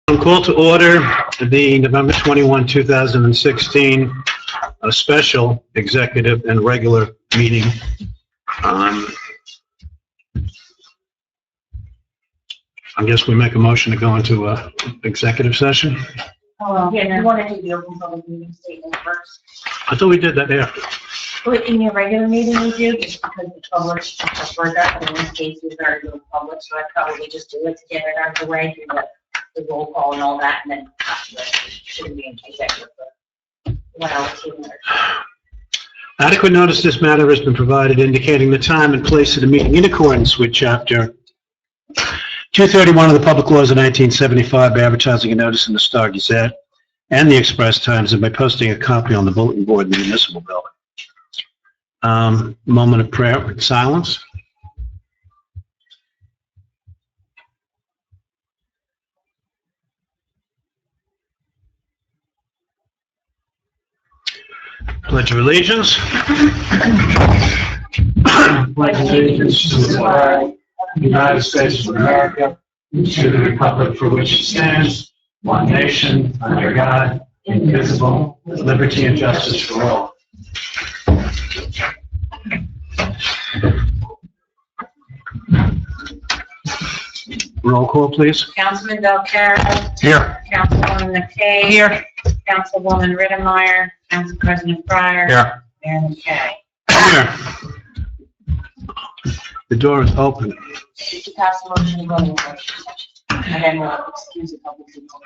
Call to order the November 21, 2016 special executive and regular meeting. I guess we make a motion to go into executive session. Yeah, you want to do the open public meeting statement first. I thought we did that after. But in your regular meeting we do, just because the public prefer that, but in this case, we've already doing public, so I'd probably just do it to get it out of the way, do the roll call and all that, and then after that, shouldn't be in executive. Adequate notice this matter has been provided indicating the time and place of the meeting in accordance with Chapter 231 of the Public Laws of 1975 by advertising a notice in the Star Gazette and the Express Times and by posting a copy on the bulletin board in the municipal building. Moment of prayer and silence. Pledge of allegiance. Pledge allegiance to the flag of the United States of America, and to the republic for which it stands, one nation, under God, indivisible, with liberty and justice for all. Roll call, please. Councilman Delcara. Here. Councilwoman McKay. Here. Councilwoman Rittenmeyer. Council President Fryer. Here. Mayor McKay. Here. The door is open. Did you pass the motion to go into executive session? And then we'll excuse the public people.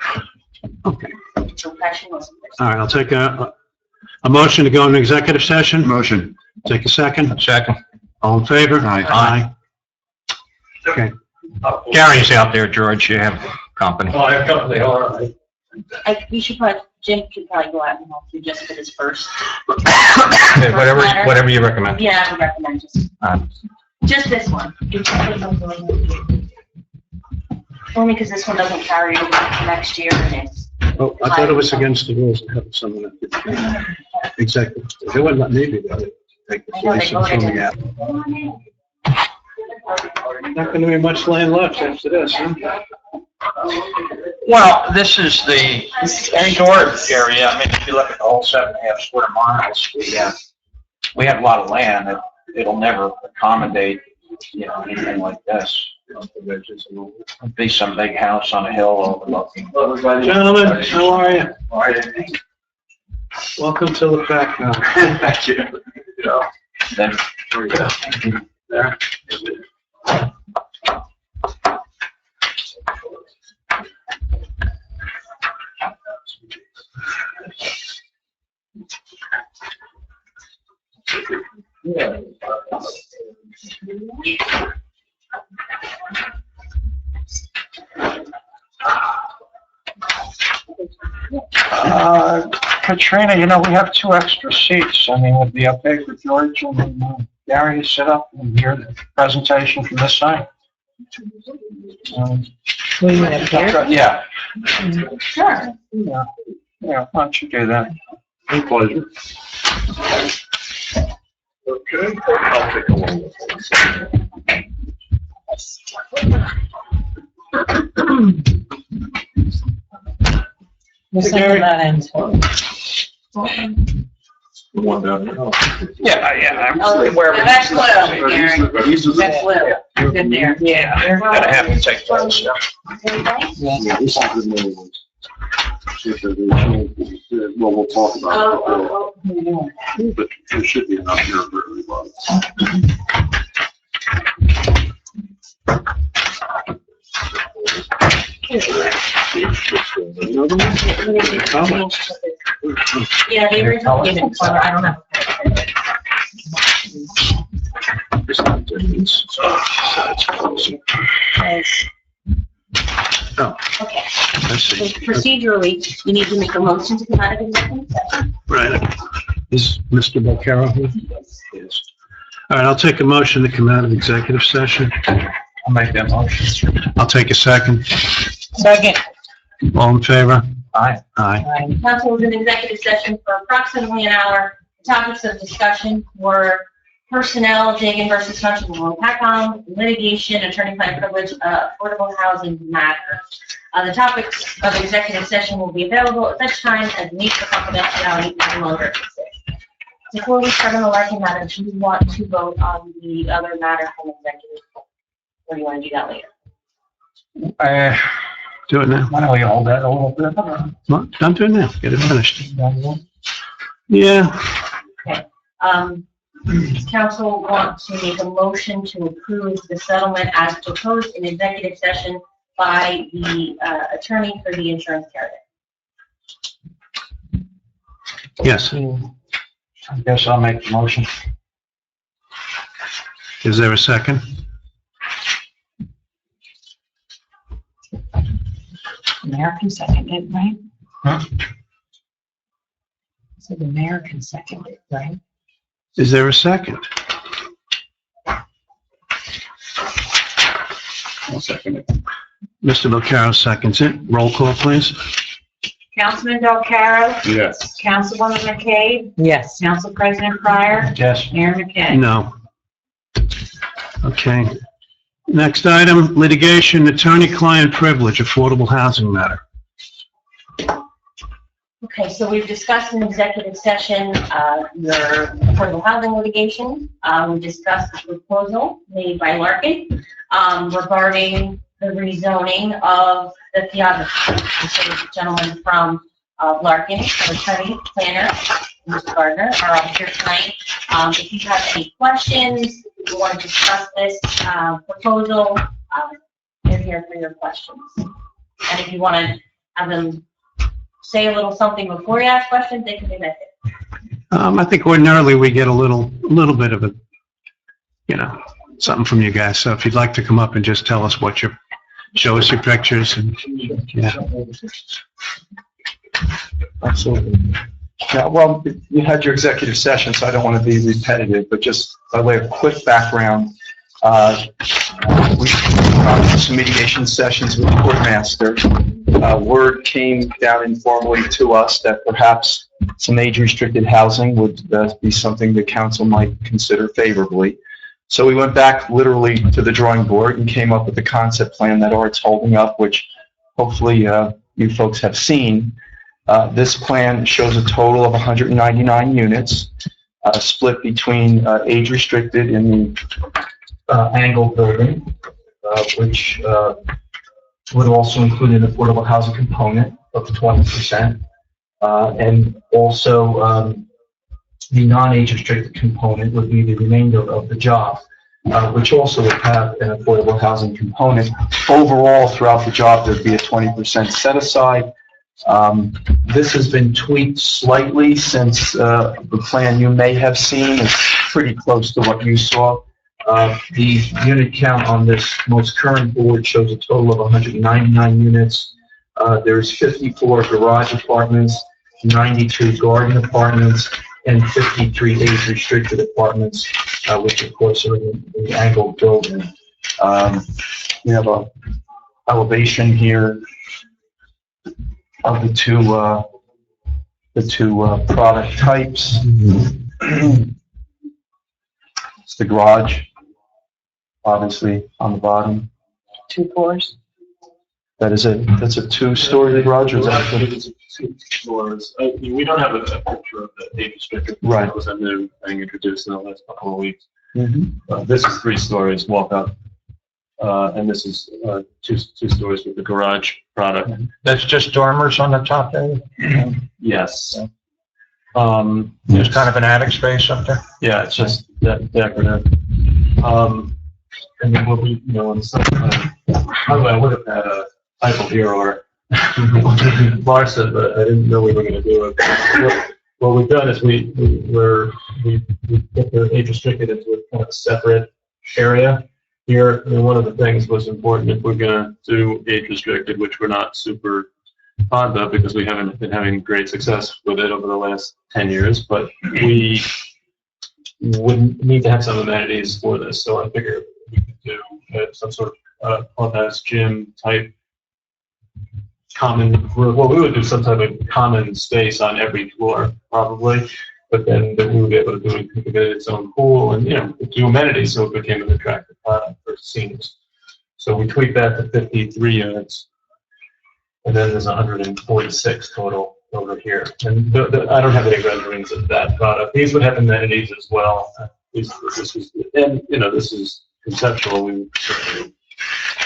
Okay. So question was. All right, I'll take a motion to go into executive session. Motion. Take a second. Second. All in favor? Aye. Okay. Gary's out there, George. You have company. Oh, I have company, all right. We should probably, Jim could probably go out and help you just for this first. Okay, whatever you recommend. Yeah, I would recommend just this one. Only because this one doesn't carry over to next year and it's. Oh, I thought it was against the rules to have someone at the executive. They wouldn't let me do that. Take the place and throw me out. Not going to be much land left after this, huh? Well, this is the storage area. I mean, if you look at the whole 7.5 square miles, we have a lot of land. It'll never accommodate, anything like this. It'll be some big house on a hill overlooking. Gentlemen, how are you? Welcome to Lopatcong. Thank you. Then, There. Katrina, we have 2 extra seats. I mean, would it be okay for George and Gary to sit up and hear the presentation from this side? Yeah. Sure. Yeah, why don't you do that? My pleasure. Okay, I'll take a one. The one down there. Yeah, I'm aware of it. That's Lou, Gary. These are the- That's Lou. Good there. Yeah, gotta have to take those stuff. Yeah, this is the main ones. See if there's any changes. Well, we'll talk about it. But there should be enough here for everybody. Yeah, they were given, so I don't know. Oh, Okay. I So see. procedurally, you need to make a motion to come out of executive session. Right. Is Mr. Bocara here? Yes. All right, I'll take a motion to come out of executive session. I'll make that motion. I'll take a second. Second. All in favor? Aye. Aye. Council was in executive session for approximately an hour. Topics of discussion were personnel, Jagan versus Township of Lopatcong, litigation, attorney-client privilege, affordable housing matter. The topics of executive session will be available at such time as meets the confidentiality no longer exists. Before we start on the Larkin matter, do you want to vote on the other matter from executive? Or do you want to do that later? Do it now. Why don't we hold that a little bit? Well, don't do it now. Get it finished. Yeah. Okay. Council wants to make a motion to approve the settlement as proposed in executive session by the attorney for the insurance carrier. Yes. I guess I'll make the motion. Is there a second? The mayor can second it, right? Huh? So the mayor can second it, right? Is there a second? I'll second it. Mr. Vaccaro seconds it. Roll call, please. Councilman Delcaro? Yes. Councilwoman McCabe? Yes. Council President Pryor? Yes. Mayor McKay? No. Okay. Next item, litigation, attorney-client privilege, affordable housing matter. Okay, so we've discussed in executive session your affordable housing litigation. We discussed the proposal made by Larkin regarding the rezoning of the theater. So the gentleman from Larkin, our attorney, planner, Mr. Gardner, are all here tonight. If you have any questions, if you want to discuss this proposal, they're here for your questions. And if you want to have them say a little something before you ask questions, they can do that too. I think ordinarily we get a little bit of a, something from you guys. So if you'd like to come up and just tell us show us your pictures and, yeah. Absolutely. Yeah, well, you had your executive session, so I don't want to be repetitive, but just by way of quick background, we've gone through some mediation sessions with the courtmaster. Word came down informally to us that perhaps some age-restricted housing would be something the council might consider favorably. So we went back literally to the drawing board and came up with the concept plan that Art's holding up, which hopefully you folks have seen. This plan shows a total of 199 units, split between age-restricted in the angled building, which would also include an affordable housing component of 20%, and also the non-age-restricted component would be the remainder of the job, which also would have an affordable housing component. Overall, throughout the job, there'd be a 20% set-aside. This has been tweaked slightly since the plan you may have seen is pretty close to what you saw. The unit count on this most current board shows a total of 199 units. There's 54 garage apartments, 92 garden apartments, and 53 age-restricted apartments, which of course are in the angled building. We have a elevation here of the two product types. It's the garage, obviously on the bottom. 2 floors? That's a two-story garage, or is that? Two floors. We don't have a picture of the age restricted. Right. That was a new thing introduced in the last couple of weeks. Mm-hmm. This is 3 stories walk up, and this is two stories with the garage product. That's just dormers on the top there? Yes. There's kind of an attic space up there? Yeah, it's just decorative. And then what we, on the side, I would have had a typo here or Lars said, but I didn't know we were going to do it. What we've done is we put the age restricted into a kind of a separate area here. And one of the things was important if we're going to do age restricted, which we're not super fond of because we haven't been having great success with it over the last 10 years, but we would need to have some amenities for this. So I figured we could do some sort of clubhouse gym type common, well, we would do some type of common space on every floor, probably. but then that we would be able to do it, think of it its own pool and, do amenities, so it became an attractive product for seniors. So we tweaked that to 53 units, and then there's 146 total over here. And I don't have any renderings of that product. These would have amenities as well. This is conceptual. We certainly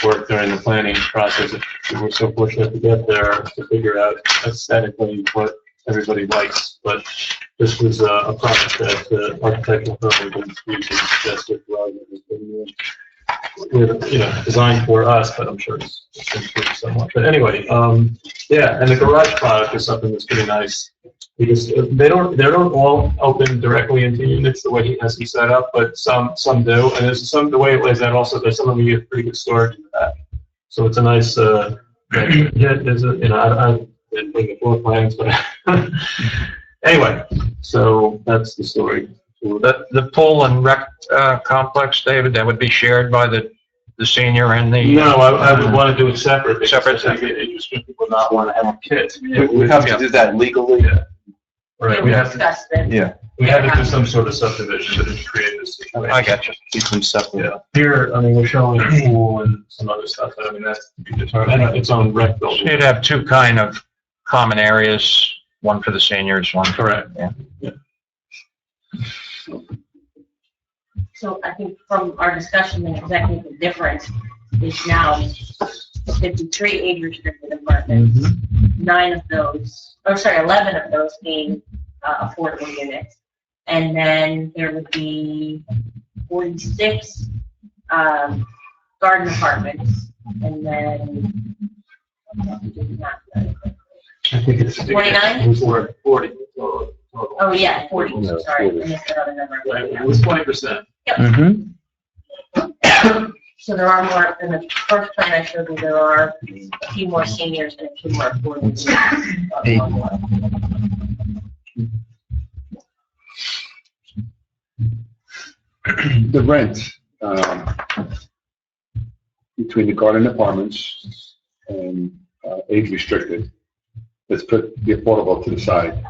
worked during the planning process. We were so fortunate to get there to figure out aesthetically what everybody likes. But this was a project that the architectural firm we've suggested rather than designed for us, but I'm sure it's improved somewhat. But anyway, yeah, and the garage product is something that's pretty nice because they don't all open directly into units the way he has them set up, but some do, and there's some the way it lays out also. There's some of them you get pretty good storage in the back, so it's a nice. Yeah, there's a I didn't bring the floor plans, but anyway, so that's the story. The pool and rec complex, David, that would be shared by the senior and the... No, I would want to do it separate. Because Separate. I think age people not want to have kids. We have to do that legally. Yeah. Right, we have to, discuss this. Yeah. we have to do some sort of subdivision to create this situation. I got you. Keep them separate. Yeah. Here, I mean, we're showing a pool and some other stuff, but I mean, that's to be determined. And its own rec building. You'd have two kind of common areas, one for the seniors, one for... Correct. Yeah. So I think from our discussion, and exactly the difference is now 53 age-restricted apartments, 11 of those being affordable units. And then there would be 46 garden apartments, and then I think it's 49? 40 total. Oh, yeah, 40, sorry, I missed another number. Right, it was 20%. Mm-hmm. So there are more, in the first plan I showed you, there are a few more seniors and a few more affordable. The rent between the garden apartments and age restricted, let's put the affordable to the side,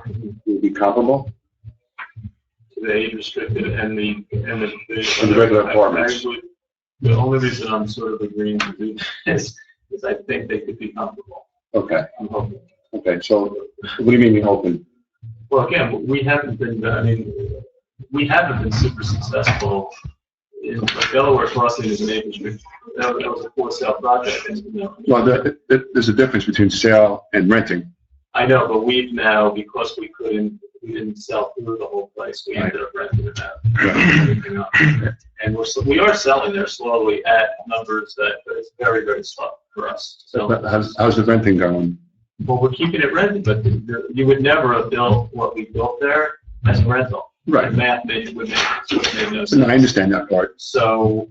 will be comparable? The age restricted and the regular apartments. The only reason I'm sort of agreeing to do this is I think they could be comparable. Okay, I'm hoping. okay, so what do you mean open? Well, again, we haven't been super successful in Delaware Crossing is an age restricted. That was a for-sale project. And, Well, there's a difference between sale and renting. I know, but we've now, because we didn't sell through the whole place, we ended up renting it out. And we are selling there slowly at numbers that is very, very slow for us. So, But how's the renting going? well, we're keeping it rented, but you would never have built what we built there as a rental. Right. The math would make no sense. No, I understand that part. So,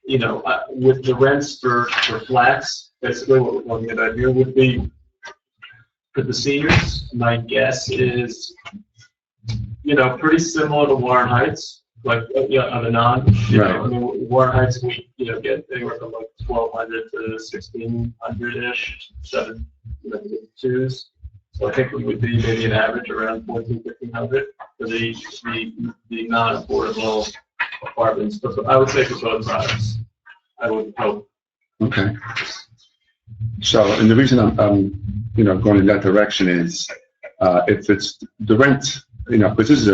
with the rents for flats, basically what we're talking about here would be for the seniors, my guess is, pretty similar to Warren Heights, like, on the non, Right. I mean, Warren Heights, we, get anywhere from like 1,200 to 1,600-ish, 7 So I think we would be maybe an average around 1,400-1,500 for the non-affordable apartments. But I would say for both products, I would hope. Okay. So, and the reason I'm going in that direction is, if it's the rent, because this is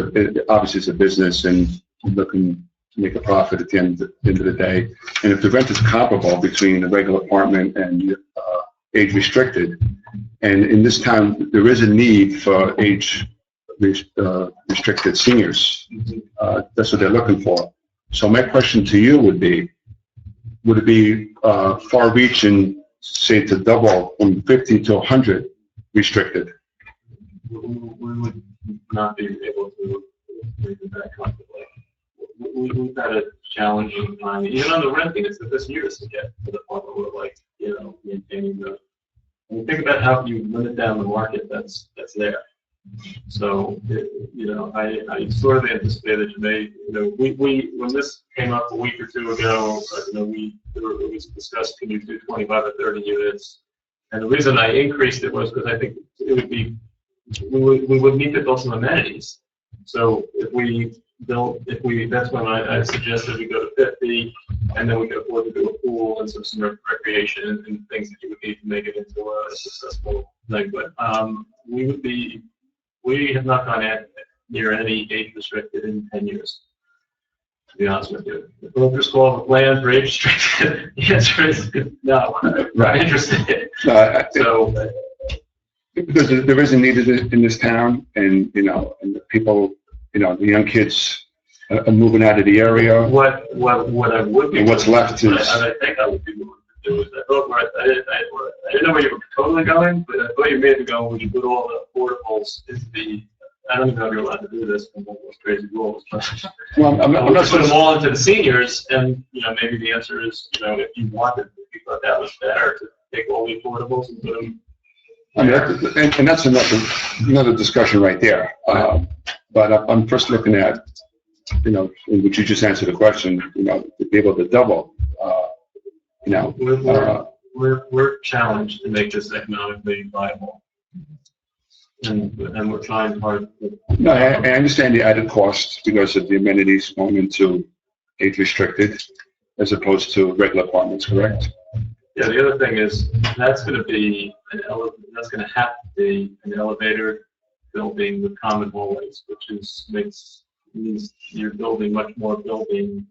obviously it's a business and looking to make a profit at the end of the day. And if the rent is comparable between a regular apartment and age restricted, and in this town, there is a need for age restricted seniors. That's what they're looking for. So my question to you would be, would it be far-reaching, say, to double from 50 to 100 restricted? We would not be able to make it that comfortably. We've had a challenging time, even on the renting, it's the best years to get to the point where we're like, maintaining the, when you think about how you limit down the market that's there. So, I sort of anticipated you may, when this came up a week or two ago, it was discussed, can you do 25 or 30 units? And the reason I increased it was because I think it would be, we would need to build some amenities So if we don't, that's when I suggested we go to 50, and then we could afford to do a pool and some recreation and things that you would need to make it into a successful thing. But we have not gone near any age restricted in 10 years. To be honest with you, if we'll just call the land for age restricted, the answer is no. I'm not interested. So. Because there is a need in this town, and, you know, and the people, you know, the young kids are moving out of the area. What I would be. And what's left is. I think I would be willing to do is, I didn't know where you were totally going, but I thought you made it go, would you put all the portables into I don't even know if you're allowed to do this from those crazy rules, but. Well, I'm Put not them all into the seniors, and, you know, maybe the answer is, you know, if you wanted, if you thought that was better, to take all the portables and put them. I mean, and that's another discussion right there. But I'm first looking at, you know, in which you just answered the question, you know, to be able to double, you know. We're challenged to make this economically viable. And we're trying hard. No, I understand the added cost because of the amenities going into age restricted as opposed to regular apartments, correct? Yeah, the other thing is, that's going to be that's going to have to be an elevator building with common hallways, which means you're building much more building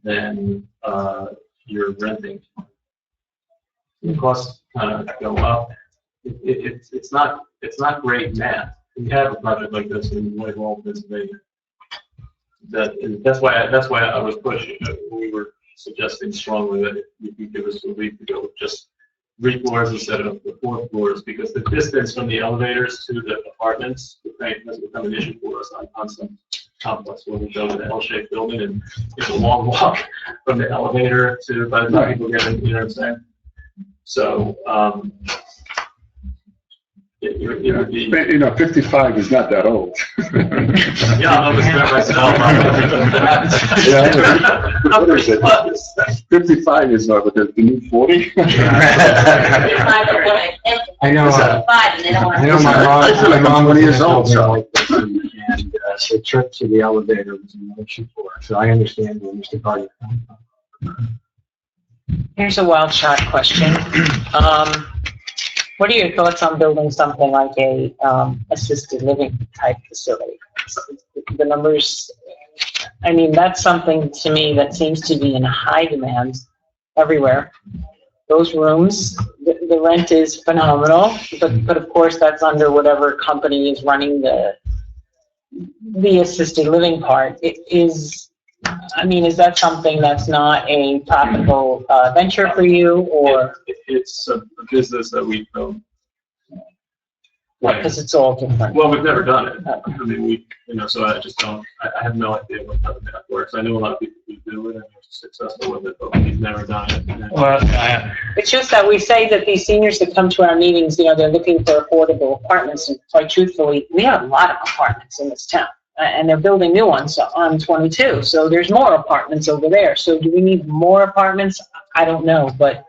than you're renting. The costs kind of go up. It's not great math. We have a project like this in Whitehall, Pennsylvania. That's why I was pushing. We were suggesting strongly that you could give us a week to go with just 3 floors instead of the 4 floors, because the distance from the elevators to the apartments has become an issue for us on some complex when we go to the L-shaped building, and it's a long walk from the elevator to by the time people get in, you know what I'm saying? So, it would be. You know, 55 is not that old. Yeah, I'm almost there myself. What is it? 55 is the new 40? I know, I know my mom was 20 years old, so. and the trip to the elevator was an issue for her, so I understand where Mr. Carter comes from. Here's a wild shot question. What are your thoughts on building something like a assisted living type facility? The numbers, I mean, that's something to me that seems to be in high demand everywhere. Those rooms, the rent is phenomenal, but of course that's under whatever company is running the assisted living part. It is, I mean, is that something that's not a profitable venture for you, or? It's a business that we don't. Because it's all different. Well, we've never done it. I mean, so I just don't, I have no idea how the math works. I know a lot of people who do it and are successful with it, but we've never done it. Well, It's just that we say that these seniors that come to our meetings, you know, they're looking for affordable apartments, and quite truthfully, we have a lot of apartments in this town, and they're building new ones on 22, so there's more apartments over there. So do we need more apartments? I don't know, but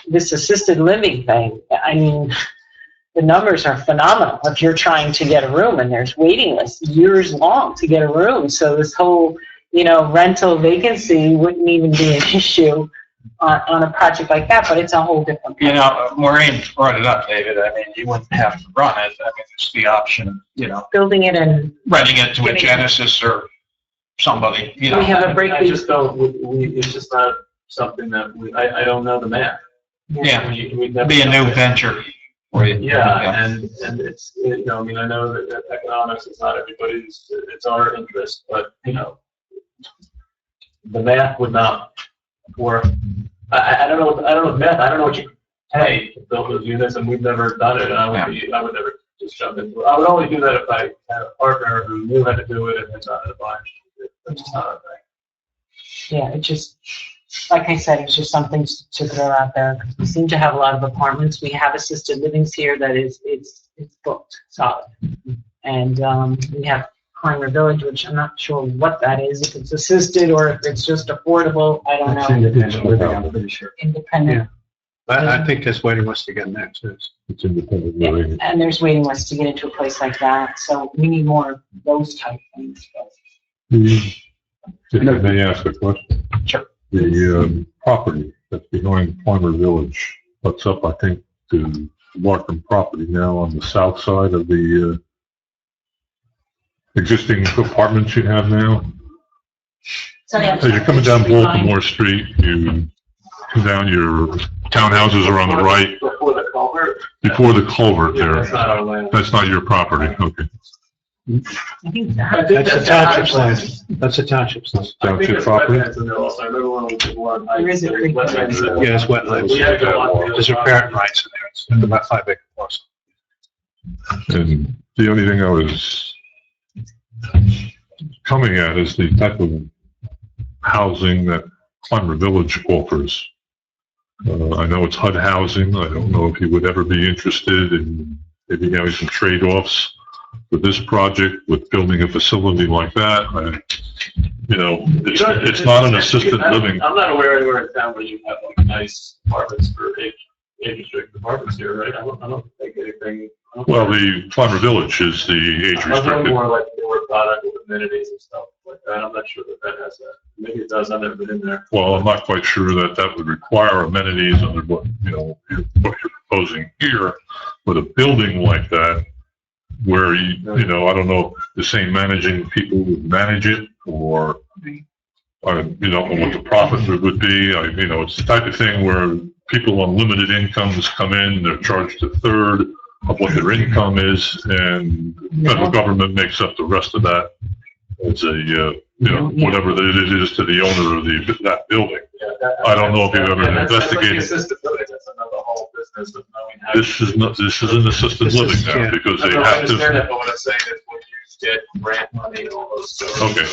this assisted living thing, I mean, the numbers are phenomenal if you're trying to get a room, and there's waiting lists years long to get a room. So this whole, you know, rental vacancy wouldn't even be an issue on a project like that, but it's a whole different. you know, Maureen brought it up, David. I mean, you wouldn't have to run it. I mean, it's the option, you know, Building it and renting it to a Genesis or somebody, you know. we have a break. I just don't, it's just not something that I don't know the math. Yeah, We'd never be a done new it. venture for you. Yeah, and it's, you know, I mean, I know that economics is not everybody's, it's our interest, but, you know, the math would not work. I don't know math, I don't know what you pay to build those units, and we've never done it, and I would never just jump into it. I would only do that if I had a partner who knew how to do it and had done it a bunch. That's just not our thing. Yeah, it just, like I said, it's just something to throw out there. We seem to have a lot of apartments. We have assisted livings here that it's booked solid. And we have Climber Village, which I'm not sure what that is, if it's assisted or if it's just affordable, I don't That's know. independent living, I'm pretty sure. Independent. I think there's waiting lists to get in there too. It's independent living. And there's waiting lists to get into a place like that, so we need more of those type things. If I may ask a question? Sure. The property that's behind Farmer Village, what's up, I think, to Markham property now on the south side of the existing apartments you have now? So As you're coming down Baltimore Street, you come down, your townhouses are on the right, Before the culvert? before the culvert Yeah, there. that's not our land. That's not your property, okay. I think I think That's the township's land. That's the township's land. I think Township it's property? wetlands in there also. I remember when we did one. There is a creek. Wetlands. Yeah, it's wetlands. We had to go on. There's riparian rights in there. It's about 5 acre parcel. And the only thing I was coming at is the type of housing that Clymer Village offers. I know it's HUD housing. I don't know if you would ever be interested in maybe having some trade-offs for this project with building a facility like that. It's not an assisted living. I'm not aware anywhere in town where you have like nice apartments for age restricted apartments here, right? I don't think anything. Well, the Clymer Village is the age I'm talking restricted. more like newer product with amenities and stuff like that. I'm not sure that has that. Maybe it does. I've never been in there. Well, I'm not quite sure that would require amenities under what you're proposing here, but a building like that, where I don't know if the same managing people would manage it, or I don't know what the profit would be. It's the type of thing where people on limited incomes come in, they're charged a third of what their income is, and the federal government makes up the rest of that as a, whatever it is to the owner of that building. Yeah, I don't know if you've ever that's like the investigated. assisted living. That's another whole business of knowing how. This is an assisted This is- living now, yeah. because they I have understand to, that, but what I'm saying is when you get grant money and all those sort of Okay.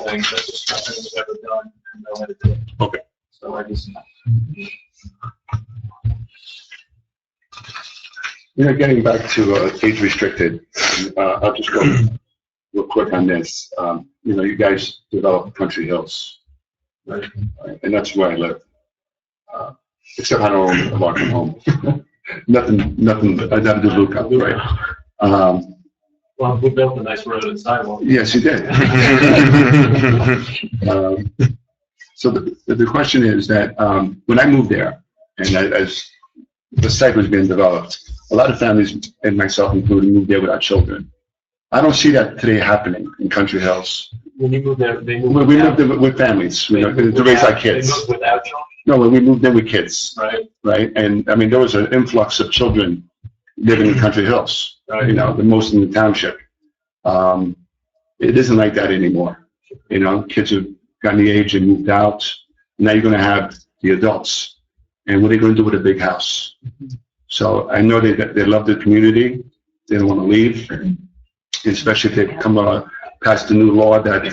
things, that's just something we've ever done and know how to do it. Okay. So I just. Getting back to age restricted, I'll just go real quick on this. You guys developed Country Hills, Right. and that's where I live. Except I don't own a Markham home. nothing, I never did look up, right? Well, we built a nice road and sidewalk. Yes, you did. So the question is that when I moved there, and as the site was being developed, a lot of families, and myself included, moved there without children. I don't see that today happening in Country Hills. When you moved there, they We moved. moved there with families, to raise our kids. They moved without children, No, when we moved in with kids, right? right? And I mean, there was an influx of children living in Country Hills, Right. the most in the township. It isn't like that anymore. Kids have gotten the age and moved out. Now you're going to have the adults. And what are they going to do with a big house? So I know they love the community. They don't want to leave, especially if they come past the new law that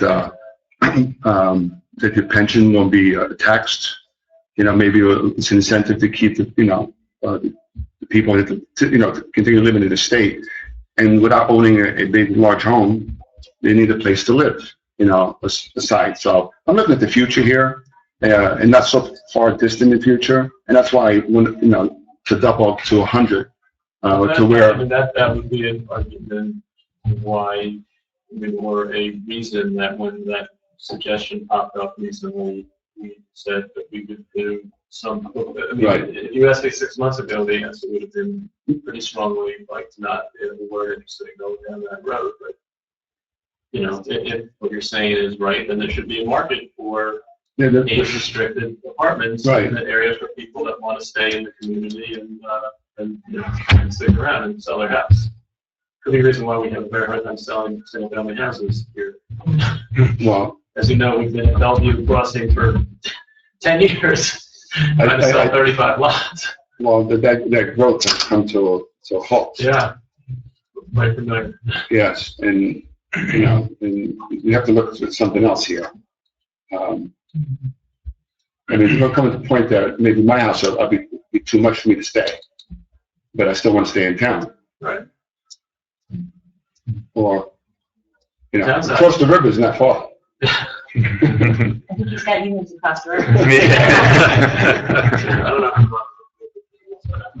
that your pension won't be taxed. Maybe it's an incentive to keep the people to continue living in the state, and without owning a big large home, they need a place to live. Aside. So I'm looking at the future here, and not so far distant in the future, and that's why to double to 100 to where. That would be an argument why, or a reason that when that suggestion popped up recently, we said that we could do some. Right. If you asked me 6 months ago, the answer would have been pretty strongly like not, we weren't interested in going down that road. But if what you're saying is right, then there should be a market for age-restricted apartments Right. in the areas for people that want to stay in the community and stick around and sell their house. Could be a reason why we have a very hard time selling single-family houses here. Well, As you know, we've been at Bellevue Crossing for 10 years, trying to sell 35 lots. well, that growth has come to a halt. Yeah. Right from there. Yes, and and we have to look at something else here. There'll come to the point that maybe my house will be too much for me to stay, but I still want to stay in town. Right. Or, Town's not- across the river is not far. I think he's got units across the river. I don't know.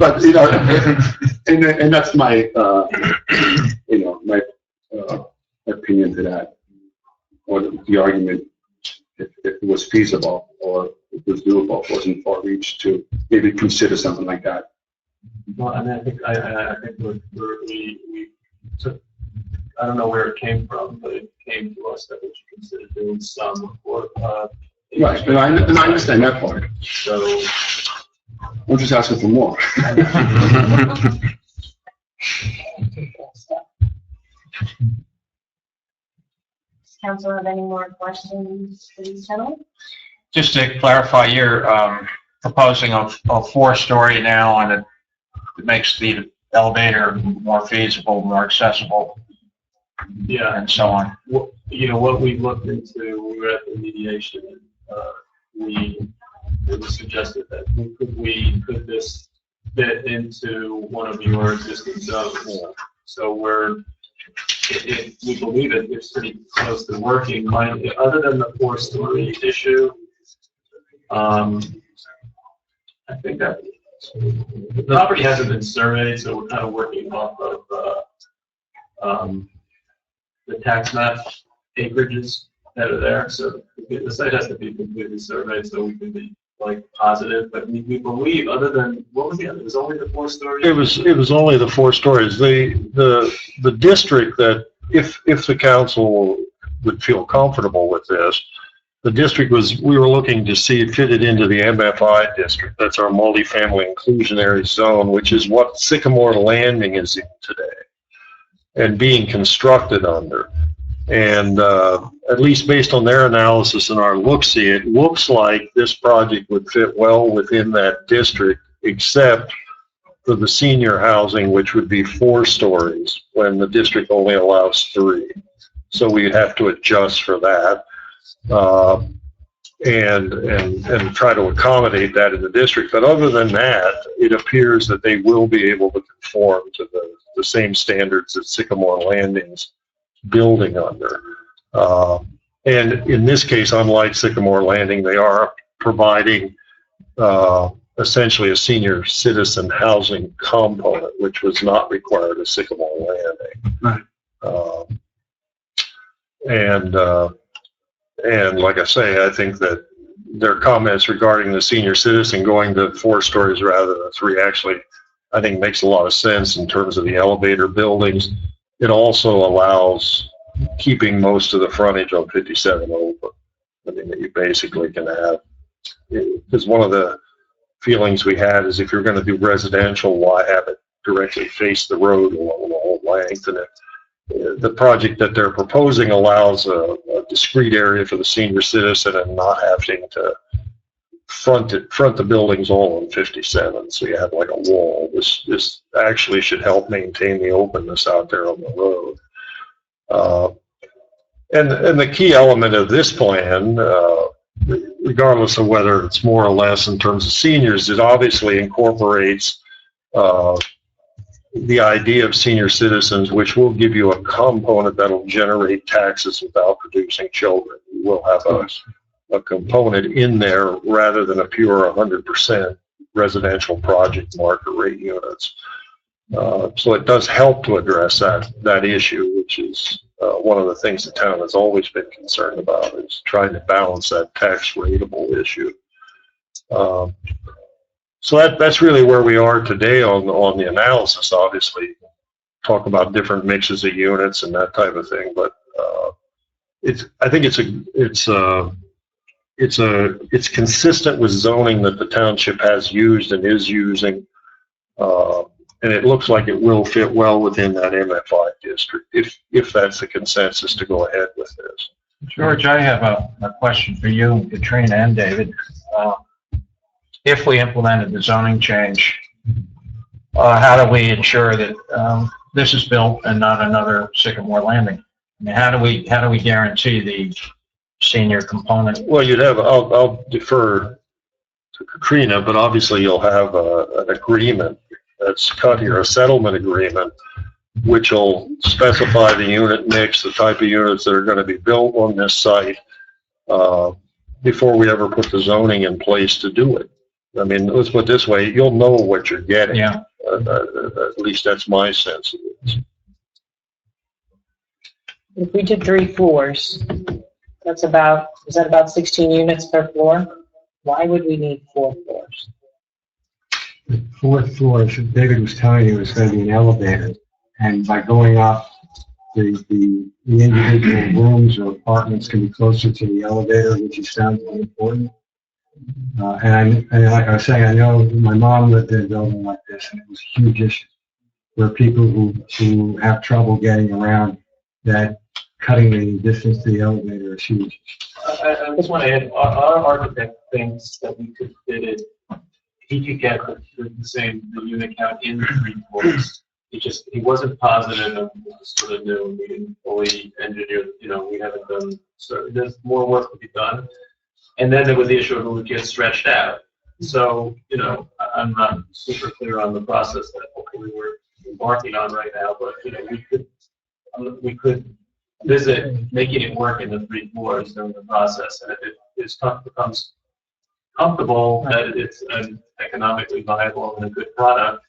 But, you know, and that's my, you know, my opinion to that, or the argument, if it was feasible or it was doable, wasn't far reach to maybe consider something like that. Well, and I think we took, I don't know where it came from, but it came to us that we should consider doing some for, Right, and I understand that part. so. I'm just asking for more. Does council have any more questions for these gentlemen? Just to clarify, you're proposing a 4-story now, and it makes the elevator more feasible, more accessible, Yeah, and so on. you know, what we looked into, we were at the mediation, it was suggested that could this fit into one of your existing zones? So we believe it's pretty close to working. Other than the 4-story issue, I think that the property hasn't been surveyed, so we're kind of working off of the tax map acreages that are there. So the site has to be completely surveyed so we can be like positive. But we believe, other than what was the other? It was only the 4-story. It was only the 4 stories. The district that, if the council would feel comfortable with this, the district we were looking to see it fitted into the MFI district. That's our multifamily inclusionary zone, which is what Sycamore Landing is in today and being constructed under. And at least based on their analysis and our look-see, it looks like this project would fit well within that district, except for the senior housing, which would be 4 stories when the district only allows 3. So we'd have to adjust for that and try to accommodate that in the district. But other than that, it appears that they will be able to conform to the same standards that Sycamore Landing's building under. And in this case, unlike Sycamore Landing, they are providing essentially a senior citizen housing component, which was not required at Sycamore Landing. Right. And like I say, I think that their comments regarding the senior citizen going to 4 stories rather than 3 actually, I think, makes a lot of sense in terms of the elevator buildings. It also allows keeping most of the frontage on 57 open. I mean, that you basically can have, because one of the feelings we had is if you're going to do residential, why have it directly face the road along the whole length? And the project that they're proposing allows a discrete area for the senior citizen and not having to front the buildings all on 57. So you have like a wall. This actually should help maintain the openness out there on the road. And the key element of this plan, regardless of whether it's more or less in terms of seniors, it obviously incorporates the idea of senior citizens, which will give you a component that'll generate taxes without producing children. You will have a component in there rather than a pure 100% residential project market rate units. So it does help to address that issue, which is one of the things the town has always been concerned about, is trying to balance that tax rateable issue. So that's really where we are today on the analysis. Obviously, talk about different mixes of units and that type of thing, but I think it's consistent with zoning that the township has used and is using. And it looks like it will fit well within that MFI district, if that's the consensus to go ahead with this. George, I have a question for you, Katrina and David. If we implemented the zoning change, how do we ensure that this is built and not another Sycamore Landing? I mean, how do we guarantee the senior component? Well, I'll defer to Katrina, but obviously you'll have an agreement that's cut here, a settlement agreement, which will specify the unit mix, the type of units that are going to be built on this site before we ever put the zoning in place to do it. I mean, let's put it this way, you'll know what you're getting. Yeah. At least that's my sense of it. If we did 3 floors, is that about 16 units per floor? Why would we need 4 floors? The 4th floor, as David was telling you, is going to be an elevator. And by going up, the individual rooms or apartments can be closer to the elevator, which sounds really important. And like I was saying, I know my mom lived in a building like this, and it was a huge issue. There are people who have trouble getting around, that cutting the distance to the elevator is huge. I just want to add, our architect thinks that we could fit it, he could get the same unit count in 3 floors. He wasn't positive, and it was sort of new, we didn't fully engineer, we haven't done, so there's more work to be done. And then there was the issue of it would get stretched out. So, I'm not super clear on the process that hopefully we're embarking on right now, but, we could visit making it work in the 3 floors during the process. And if it becomes comfortable that it's an economically viable and a good product,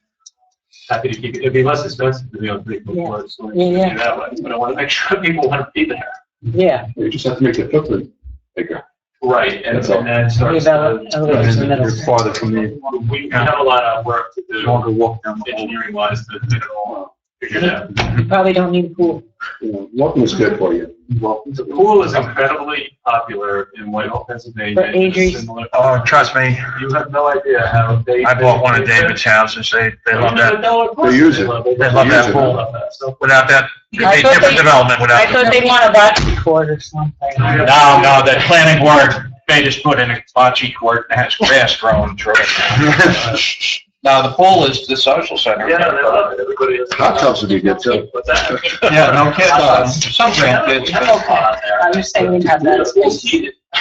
happy to keep it. It'd be less expensive to be on 3 floors. So Yeah. do that way. But I want to make sure people want to be there. Yeah. You just have to make the footprint bigger. Right, and That's all. that starts Develop to, elevators in the middle. You're farther from the we have a lot of work to do, longer walk down the hall. engineering wise, to get it all figured out. You probably don't need a pool. Walking is good for you. The pool is incredibly popular in Whitehall, Pennsylvania. But Adri's- It's similar- Oh, trust me, You have no idea how they. I bought one of David's houses, they love that. They use it. They love that pool. So, Without that, I a thought different they- development without. I thought they want a bocce court or something. No, the planning board, they just put in a bocce court and has grass growing through it. No, the pool is the social center. yeah, they love it, everybody is. Hot tubs would be good too. What's that? Yeah, no kids, some grandkids. I was saying we'd have that space.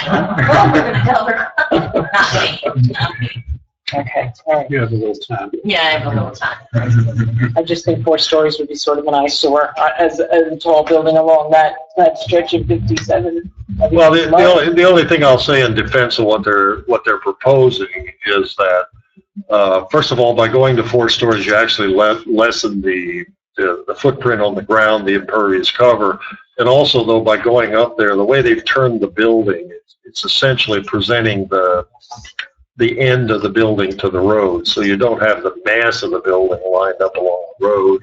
Well, we're gonna tell her. Not me. Okay, all right. You have a little time. Yeah, I have a little time. I just think 4 stories would be sort of an eyesore as a tall building along that stretch of 57. Well, the only thing I'll say in defense of what they're proposing is that, first of all, by going to 4 stories, you actually lessen the footprint on the ground, the impervious cover. And also, though, by going up there, the way they've turned the building, it's essentially presenting the end of the building to the road. So you don't have the mass of the building lined up along the road.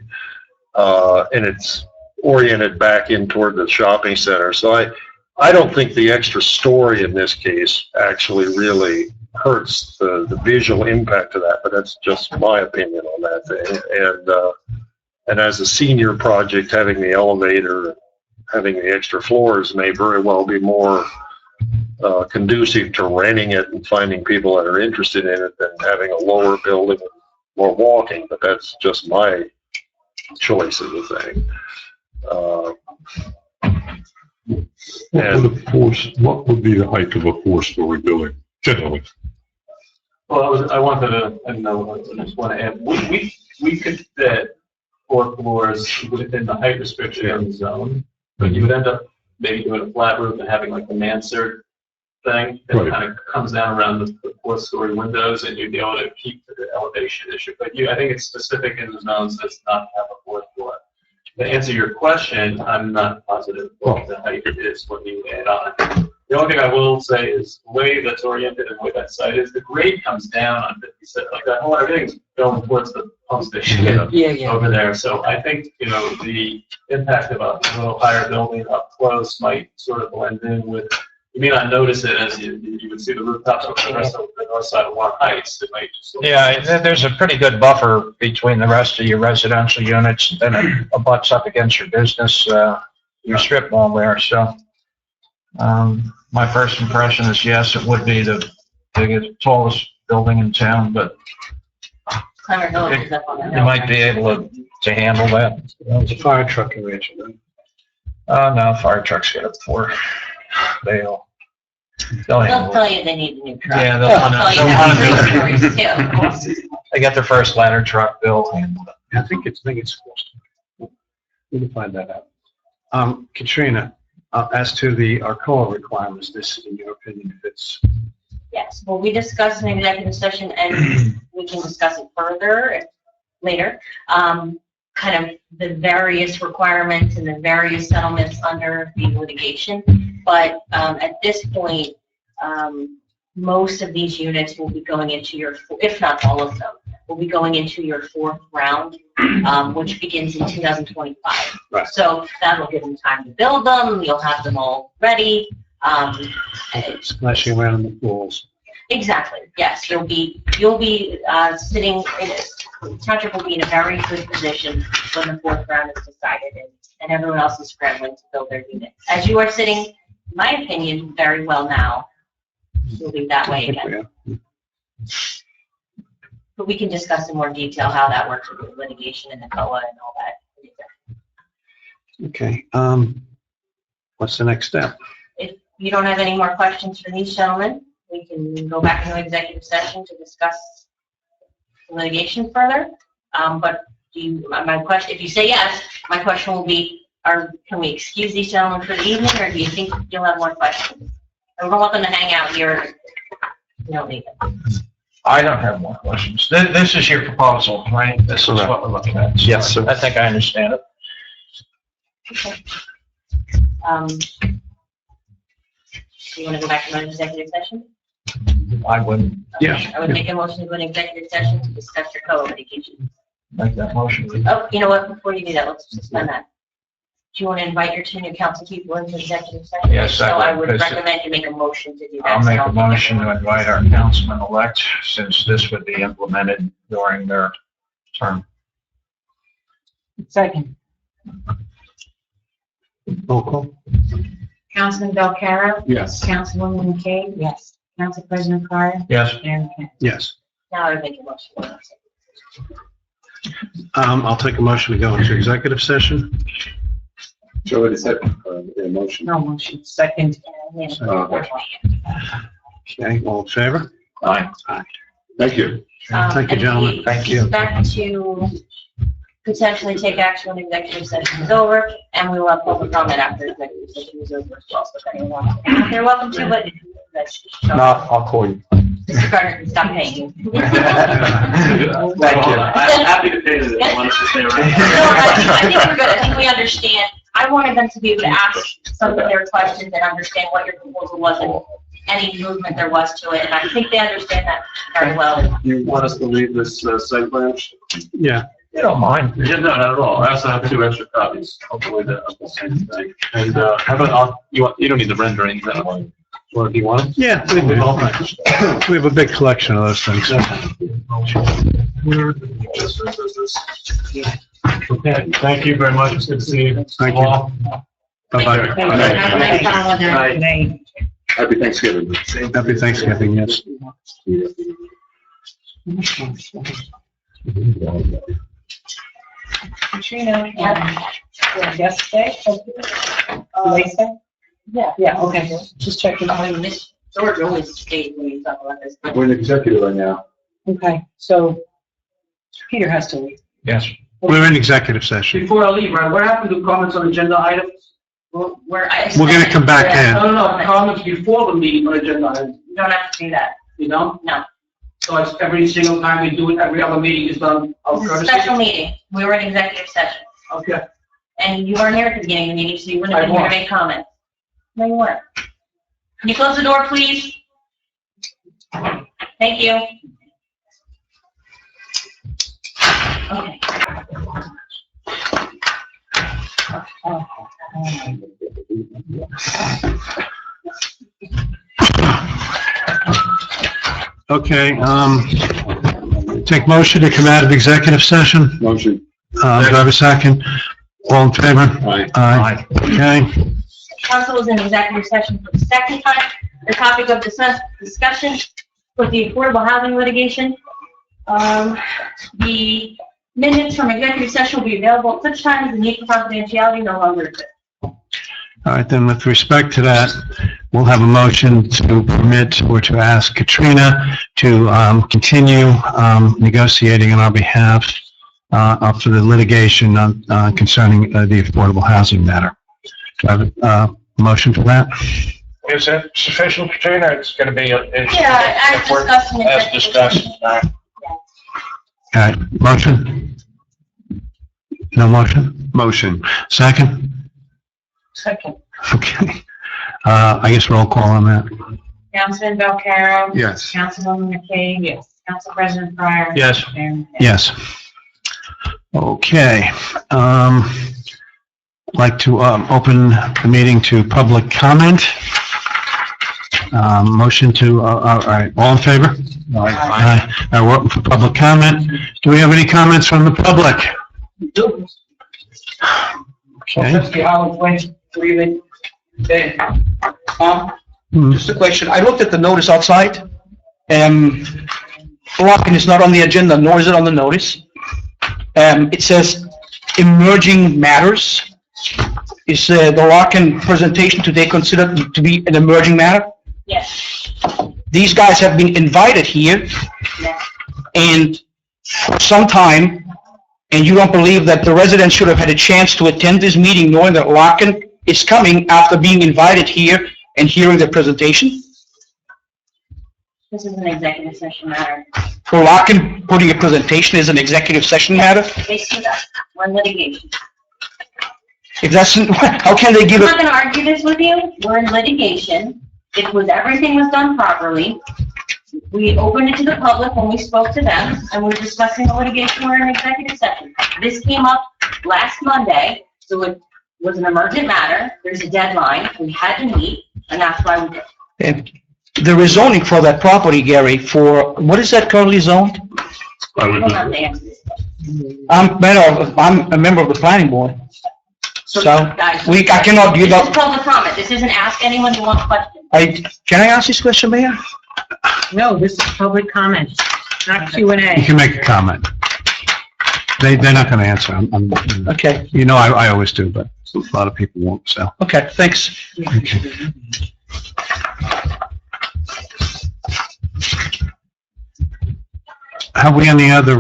And it's oriented back in toward the shopping center. So I don't think the extra story in this case actually really hurts the visual impact of that, but that's just my opinion on that thing. And as a senior project, having the elevator, having the extra floors may very well be more conducive to renting it and finding people that are interested in it than having a lower building and more walking, but that's just my choice of the thing. What would be the height of a 4-story building, generally? Well, I wanted to, I just want to add, we could fit 4 floors within the height restriction in the zone, but you would end up maybe doing a flat roof and having like the mansard thing that Right. kind of comes down around the 4-story windows, and you'd be able to keep the elevation issue. But I think it's specific in the zones that's not have a 4th floor. To answer your question, I'm not positive what the height is when you add on. The only thing I will say is the way that's oriented and the way that site is, the grade comes down on 57, like that whole, everything's going towards the pump station Yeah. over there. So I think, the impact of a little higher building up close might sort of blend in with, you may not notice it as you would see the rooftops over the rest of the north side of Warren Heights. It might just. Yeah, there's a pretty good buffer between the rest of your residential units, then it abuts up against your business, your strip mall there, so. My first impression is yes, it would be the biggest, tallest building in town, but Clever Hill is up on the you hill. might be able to handle that. It's a fire truck in Rachel. No, fire trucks get up for, they'll They'll handle it. tell you they need a new truck. Yeah, They'll tell you they need 3 stories too. They get their first ladder truck, they'll handle it. I think it's supposed to. We can find that out. Katrina, as to the Arcoa requirements, this, in your opinion, fits. Yes. will be discussed in executive session, and we can discuss it further later. Kind of the various requirements and the various settlements under the litigation. But at this point, most of these units will be going into your, if not all of them, will be going into your fourth round, which begins in 2025. Right. So that'll give them time to build them. You'll have them all ready. Splashing around in the pools. Exactly, yes, you'll be sitting in, Township will be in a very good position when the fourth round is decided, and everyone else is scrambling to build their unit. As you are sitting, in my opinion, very well now, you'll be that way again. But we can discuss in more detail how that works with the litigation and the COA and all that. Okay, what's the next step? If you don't have any more questions for these gentlemen, we can go back into executive session to discuss litigation further. But my question, if you say yes, my question will be, can we excuse these gentlemen for the evening, or do you think you'll have more questions? I don't want them to hang out here. No, leave them. I don't have more questions. This is your proposal, right? This is what we're looking at. Yes, sir. I think I understand it. Okay. Do you want to go back to an executive session? I would I would make a motion to go into executive session to discuss your COA litigation. make that motion. Oh, you know what, before you do that, let's suspend that. Do you want to invite your 2 new council people into executive session? Yes, So I I would, would because recommend you make a motion to do that. I'll so make a don't- motion to invite our councilman-elect, since this would be implemented during their term. Second. Roll call? Councilman Belcarro? Yes. Councilwoman McCabe? Yes. Council President Carr? Yes. Mayor McKinney? Yes. Now I would make a motion. I'll take a motion to go into executive session. She already said, the motion. No motion. Second. Okay. Okay, all in favor? Aye. Thank you. Thank you, gentlemen. Thank you. Back to potentially take action when executive session is over, and we will have public comment after executive session is over as well, so if anyone wants to. They're welcome to, but that's. No, I'll call you. Mr. Carter can stop paying you. Thank you. I'm happy to pay this, I want us to stay No, around. I think we're good. I think we understand. I wanted them to be able to ask some of their questions and understand what your proposal was and any movement there was to it, and I think they understand that very well. You want us to leave this site plan? Yeah. You don't mind. Yeah, no, not at all. I also have 2 extra copies. Hopefully they're the same thing. And, how about, you don't need the renderings, or if you want them? Yeah, we have a big collection of those things. Okay, thank you very much. It's good to see you. Thank you. Bye-bye. Happy Thanksgiving. Happy Thanksgiving, yes. Katrina, yes, stay? Lisa? Yeah. Yeah, okay. Just checking. I mean, Miss George always stays when you talk about this. We're in executive right now. Okay, so Peter has to leave. Yes. We're in executive session. Before I leave, right, what happened to comments on agenda items? We're We're gonna come back in. No, comments before the meeting on agenda items, You don't have to do that. you know? No. So it's every single time we do it, every other meeting is done out of This is a courtesy? special meeting. We were in executive session. Okay. And you weren't here at the beginning of the meeting, so you wouldn't have I been here to was. make comments. No, you weren't. Can you close the door, please? Thank you. Okay. Okay, take motion to come out of executive session. Motion. Do I have a second? All in favor? Aye. Aye. Okay. Council was in executive session for the second time. The topic of discussion was the affordable housing litigation. The minutes from executive session will be available at such time as the need for confidentiality no longer exists. All right, then with respect to that, we'll have a motion to permit or to ask Katrina to continue negotiating on our behalf up to the litigation concerning the affordable housing matter. Do I have a motion for that? is it sufficient, Katrina? It's gonna be, Yeah, as discussed in the as discussed. All right, motion? No motion? Motion. Second? Second. Okay. I guess roll call on that. Councilman Belcarro? Yes. Councilwoman McKay? Yes. Council President Pryor? Yes. Mayor Mikel? Yes. Okay. Like to open the meeting to public comment. Motion to, all right, all in favor? Aye. We're open for public comment. Do we have any comments from the public? Okay. Trustee Howard, Wayne, good evening. Hey, Hmm. just a question. I looked at the notice outside. Locking is not on the agenda, nor is it on the notice. It says emerging matters. Is the Locking presentation today considered to be an emerging matter? Yes. These guys have been invited here Yes. and for some time, and you don't believe that the residents should have had a chance to attend this meeting knowing that Locking is coming after being invited here and hearing the presentation? This is an executive session matter. For Locking, putting a presentation is an executive session matter? They see that. We're in litigation. If that's, how can they I'm give not it? gonna argue this with you. We're in litigation. Everything was done properly. We opened it to the public when we spoke to them, and we're discussing the litigation. We're in executive session. This came up last Monday, so it was an emergent matter. There's a deadline. We had to meet, and that's why we did. And the rezoning for that property, Gary, for, what is that currently zoned? I We'll would, have to answer this. I'm a member of the planning board. So, Guys, I cannot, you This is know, public comment. This isn't ask anyone who wants questions. can I ask this question, Mayor? No, this is public comment, not You Q&A. can make a comment. They're not going to answer. Okay, You know, I always do, but a lot of people won't, so. okay, thanks. Okay. Have we any other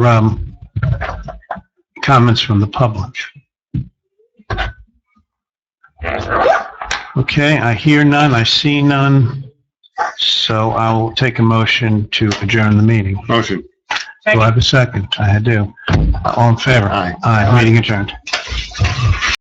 comments from the public? Okay, I hear none, I see none, so I will take a motion to adjourn the meeting. Motion. Do I have a second? I do. All in favor? Aye. Aye, meeting adjourned.